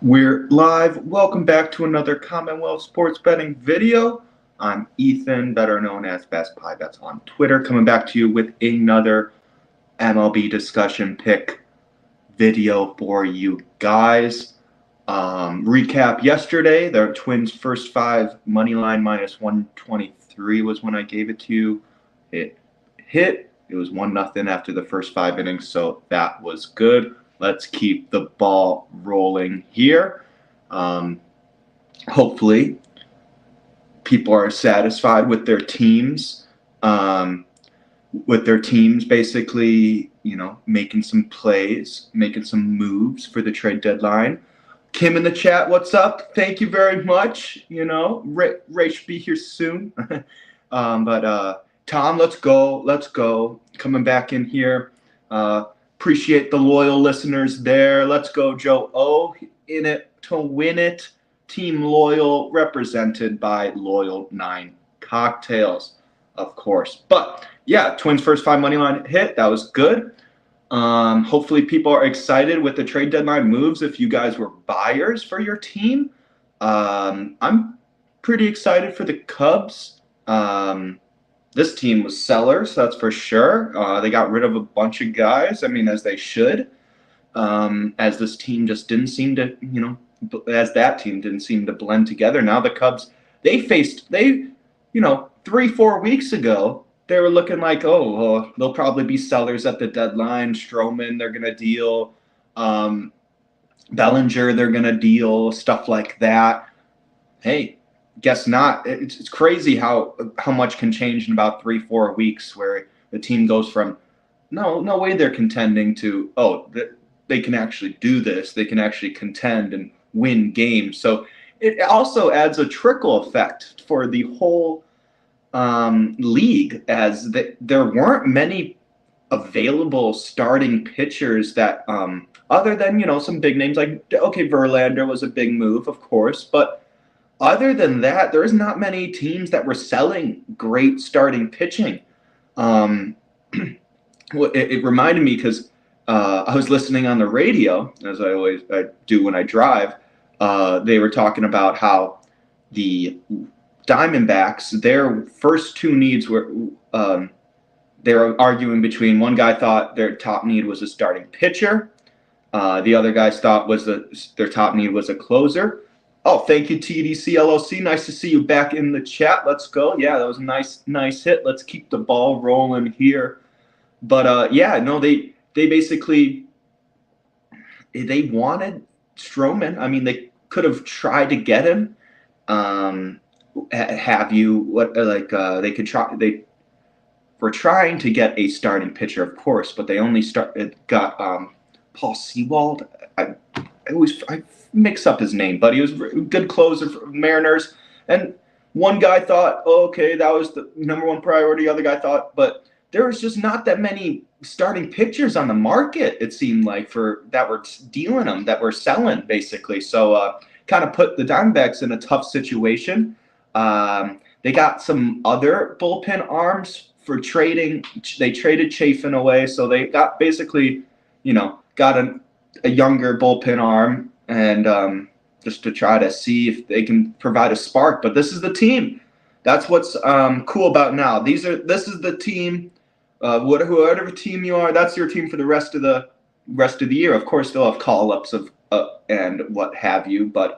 We're live. Welcome back to another Commonwealth Sports Betting video. I'm Ethan, better known as Best Pie Bets on Twitter, coming back to you with another MLB discussion pick video for you guys. Recap yesterday, the Twins' first five money line minus 123 was when I gave it to you. It hit. It was 1-0 after the first 5 innings, so that was good. Let's keep the ball rolling here. Hopefully, people are satisfied with their teams. Basically, making some plays, making some moves for the trade deadline. Kim in the chat, what's up? Thank you very much. Ray should be here soon. But Tom, let's go. Coming back in here. Appreciate the loyal listeners there. Let's go, Joe O. In it to win it. Team Loyal, represented by Loyal 9 Cocktails, of course. But yeah, Twins' first five money line hit. That was good. Hopefully people are excited with the trade deadline moves if you guys were buyers for your team. I'm pretty excited for the Cubs. This team was sellers, that's for sure. They got rid of a bunch of guys, as they should. As this team just didn't seem to, as that team didn't seem to blend together. Now the Cubs, 3-4 weeks ago, they were looking like, they'll probably be sellers at the deadline. Stroman, they're going to deal. Bellinger, they're going to deal, stuff like that. Hey, guess not. It's crazy how much can change in about 3-4 weeks, where the team goes from no way they're contending to they can actually do this. They can actually contend and win games. So it also adds a trickle effect for the whole league, as there weren't many available starting pitchers that other than some big names like Verlander was a big move, of course, but other than that, there's not many teams that were selling great starting pitching. It reminded me because I was listening on the radio, as I do when I drive. They were talking about how the Diamondbacks, their first two needs were they were arguing between. One guy thought their top need was a starting pitcher. The other guy thought their top need was a closer. Oh, thank you, TDC LOC. Nice to see you back in the chat. Let's go. Yeah, that was a nice hit. Let's keep the ball rolling here. But they basically they wanted Stroman. They could have tried to get him. They could try. They were trying to get a starting pitcher, of course, but they only got Paul Sewald. I mix up his name, but he was a good closer for Mariners. And one guy thought, that was the number one priority. The other guy thought, but there was just not that many starting pitchers on the market, it seemed like, that were dealing them, that were selling, basically. So kind of put the Diamondbacks in a tough situation. They got some other bullpen arms for trading. They traded Chafin away, so they got basically, got a younger bullpen arm, and just to try to see if they can provide a spark. But this is the team. That's what's cool about now. This is the team. Whatever team you are, that's your team for the rest of the year. Of course, they'll have call-ups and what have you, but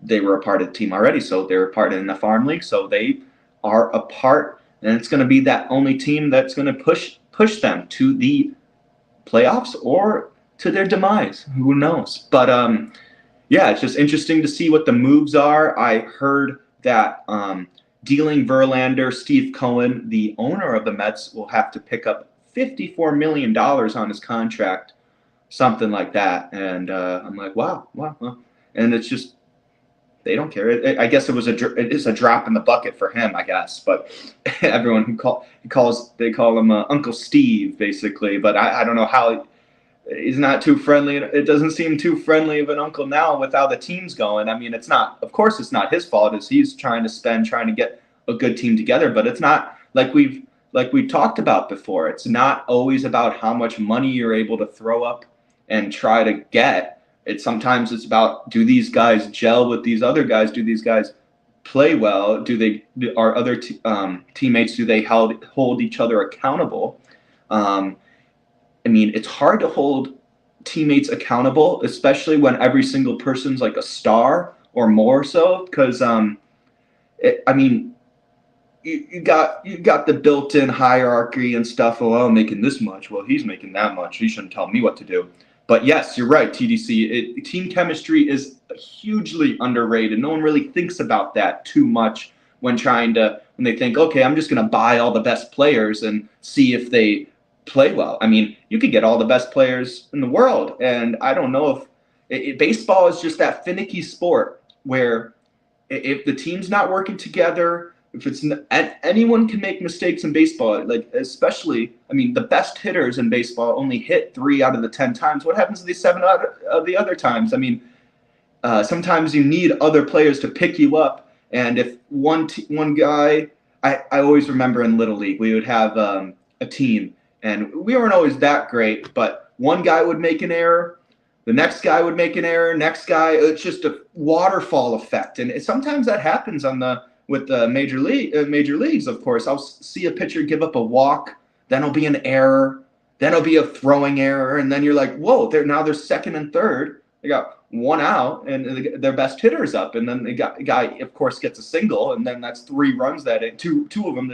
they were a part of the team already, so they're a part in the farm league, so they are a part, and it's going to be that only team that's going to push them to the playoffs or to their demise. Who knows? But it's just interesting to see what the moves are. I heard that dealing Verlander, Steve Cohen, the owner of the Mets, will have to pick up $54 million on his contract, something like that. And I'm like, wow. And it's just, they don't care. I guess it is a drop in the bucket for him, I guess. But everyone they call him Uncle Steve, basically. But I don't know how. He's not too friendly. It doesn't seem too friendly of an uncle now with how the team's going. It's not. Of course, it's not his fault. He's trying to get a good team together. But it's not like we've talked about before. It's not always about how much money you're able to throw up and try to get. Sometimes it's about, do these guys gel with these other guys? Do these guys play well? Are other teammates, do they hold each other accountable? I mean, it's hard to hold teammates accountable, especially when every single person's like a star or more so, because I mean, you got the built-in hierarchy and stuff. Oh, I'm making this much. Well, he's making that much. He shouldn't tell me what to do. But yes, you're right, TDC. Team chemistry is hugely underrated. No one really thinks about that too much when they think, okay, I'm just going to buy all the best players and see if they play well. I mean, you could get all the best players in the world, and I don't know if baseball is just that finicky sport where if the team's not working together, if it's anyone can make mistakes in baseball, like especially, I mean, the best hitters in baseball only hit 3 out of the 10 times. What happens to the 7 out of the other times? I mean, sometimes you need other players to pick you up, and if one guy, I always remember in Little League, we would have a team, and we weren't always that great, but one guy would make an error, the next guy would make an error, next guy, it's just a waterfall effect, and sometimes that happens with the major leagues. Of course, I'll see a pitcher give up a walk, then it'll be an error, then it'll be a throwing error, and then you're like, whoa, they're second and third. They got 1 out, and their best hitter's up, and then the guy, of course, gets a single, and then that's 3 runs two of them,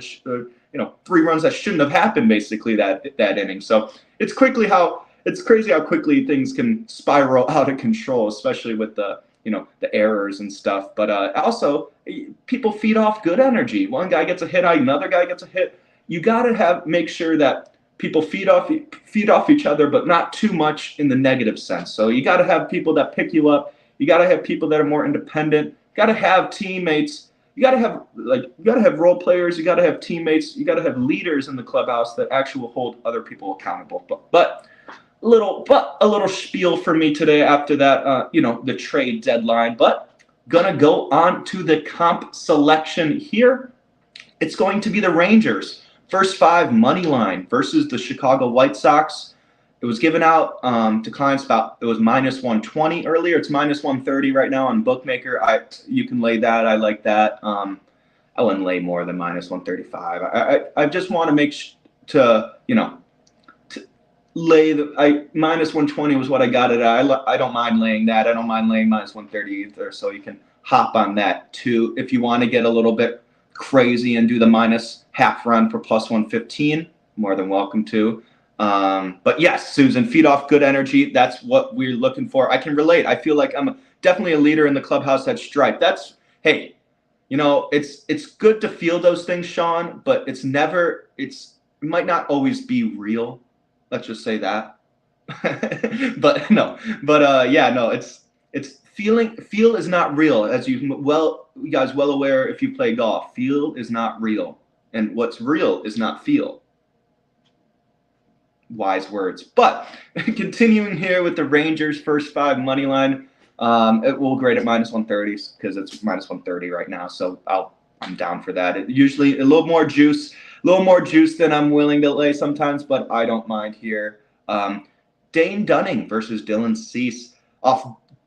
3 runs that shouldn't have happened, basically that inning. So it's crazy how quickly things can spiral out of control, especially with the errors and stuff. But also, people feed off good energy. One guy gets a hit, another guy gets a hit. You got to make sure that people feed off each other, but not too much in the negative sense. So you got to have people that pick you up. You got to have people that are more independent. You got to have teammates. You got to have role players. You got to have teammates. You got to have leaders in the clubhouse that actually will hold other people accountable. But a little spiel for me today after that, the trade deadline. But gonna go on to the comp selection here. It's going to be the Rangers. First 5 money line versus the Chicago White Sox. It was given out to clients it was -120 earlier. It's -130 right now on Bookmaker. You can lay that. I like that. I wouldn't lay more than -135. I just want to make lay -120 was what I got it at. I don't mind laying that. I don't mind laying -130 either. So you can hop on that too if you want to get a little bit crazy and do the minus half run for +115. More than welcome to. But yes, Susan, feed off good energy. That's what we're looking for. I can relate. I feel like I'm definitely a leader in the clubhouse at Stripe. Hey, it's good to feel those things, Sean, but it might not always be real. Let's just say that. It's feel is not real, as you guys well aware if you play golf. Feel is not real, and what's real is not feel. Wise words. But continuing here with the Rangers first 5 money line, it will grade at -130 because it's -130 right now. So I'm down for that. Usually a little more juice than I'm willing to lay sometimes, but I don't mind here. Dane Dunning versus Dylan Cease.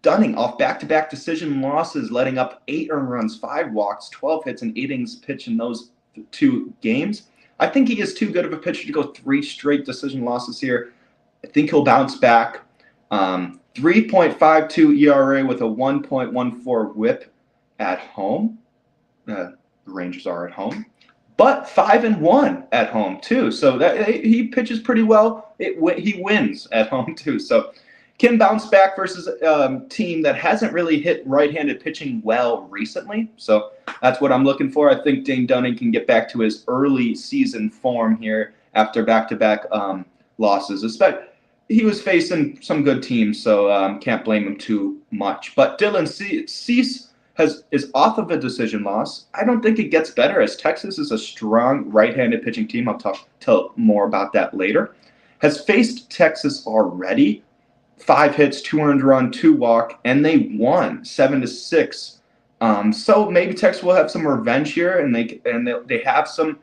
Dunning off back-to-back decision losses, letting up 8 earned runs, 5 walks, 12 hits, and 8 innings pitched in those 2 games. I think he is too good of a pitcher to go 3 straight decision losses here. I think he'll bounce back. 3.52 ERA with a 1.14 WHIP at home. The Rangers are at home. But 5-1 at home too, so that he pitches pretty well. He wins at home too, so can bounce back versus a team that hasn't really hit right-handed pitching well recently. So that's what I'm looking for. I think Dane Dunning can get back to his early season form here after back-to-back losses. He was facing some good teams, so can't blame him too much. But Dylan Cease is off of a decision loss. I don't think it gets better, as Texas is a strong right-handed pitching team. I'll tell more about that later. Has faced Texas already. 5 hits, 2 earned run, 2 walk, and they won 7-6. So maybe Texas will have some revenge here, and they have some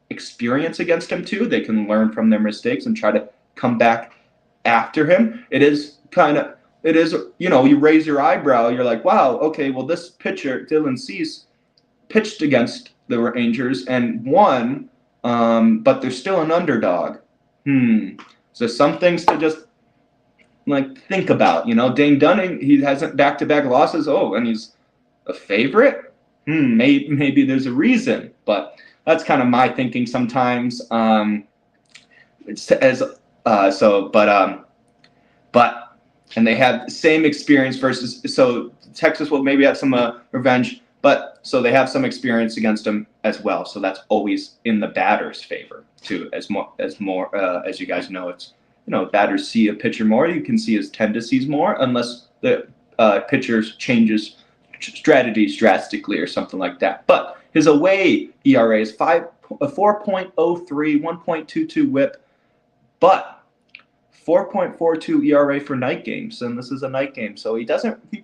experience against him too. They can learn from their mistakes and try to come back after him, it is, you raise your eyebrow. You're like, wow, okay, well, this pitcher, Dylan Cease, pitched against the Rangers and won, but they're still an underdog. So some things to just think about. Dane Dunning, he hasn't back-to-back losses. Oh, and he's a favorite. Maybe there's a reason, but that's kind of my thinking sometimes. And they have the same experience versus, so Texas will maybe have some revenge, but so they have some experience against them as well. So that's always in the batter's favor too. As you guys know, it's batters see a pitcher more. You can see his tendencies more, unless the pitcher changes strategies drastically or something like that. But his away ERA is 4.03, 1.22 WHIP, but 4.42 ERA for night games, and this is a night game, so he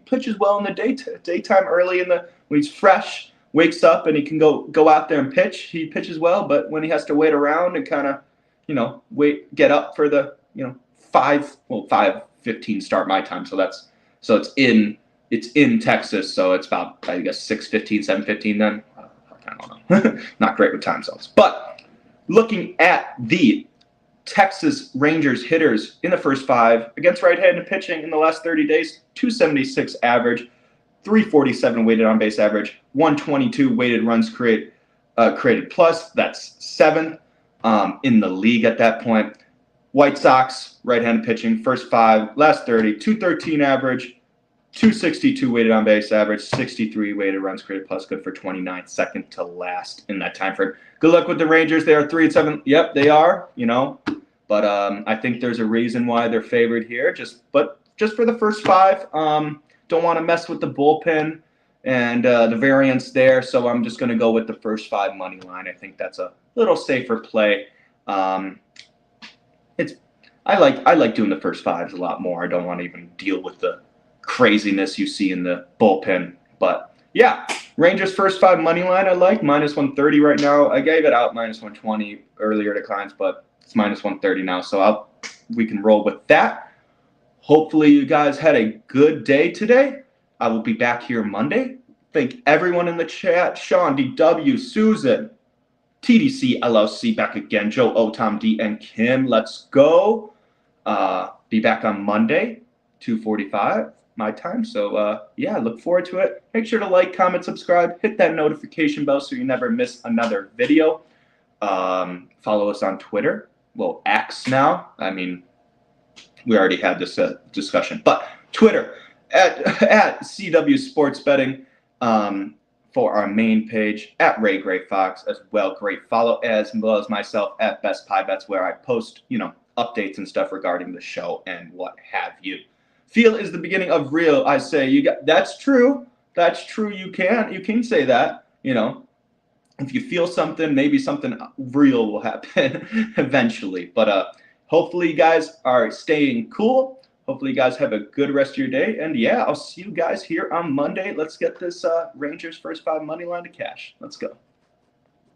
pitches well in the daytime early when he's fresh, wakes up, and he can go out there and pitch. He pitches well, but when he has to wait around and kind of, get up for the 5:15 start my time, so it's in Texas, so it's about, I guess, 6:15, 7:15 then. I don't know. Not great with time zones. But looking at the Texas Rangers hitters in the first 5 against right-handed pitching in the last 30 days, 276 average, 347 weighted on base average, 122 weighted runs created plus. That's 7th in the league at that point. White Sox right-handed pitching, first 5, last 30, 213 average, 262 weighted on base average, 63 weighted runs created plus, good for 29, second to last in that time frame. Good luck with the Rangers. They are 3-7. Yep, they are. But I think there's a reason why they're favored here. Just for the first 5, don't want to mess with the bullpen and the variance there. So I'm just going to go with the first 5 money line. I think that's a little safer play. I like doing the first 5s a lot more. I don't want to even deal with the craziness you see in the bullpen. But yeah, Rangers first 5 money line I like, -130 right now. I gave it out -120 earlier declines, but it's -130 now, so we can roll with that. Hopefully you guys had a good day today. I will be back here Monday. Thank everyone in the chat. Sean, DW, Susan, TDC, LLC, back again. Joe, O, Tom, D, and Kim. Let's go. Be back on Monday, 2:45 my time. So yeah, look forward to it. Make sure to like, comment, subscribe, hit that notification bell so you never miss another video. Follow us on Twitter. Well, X now. I mean, we already had this discussion, but Twitter at CW Sports Betting for our main page, at Ray Gray Fox as well. Great follow, as well as myself at Best Pie Bets, where I post updates and stuff regarding the show and what have you. Feel is the beginning of real. I say that's true. That's true. You can say that. If you feel something, maybe something real will happen eventually. But hopefully you guys are staying cool. Hopefully you guys have a good rest of your day. And yeah, I'll see you guys here on Monday. Let's get this Rangers first 5 money line to cash. Let's go.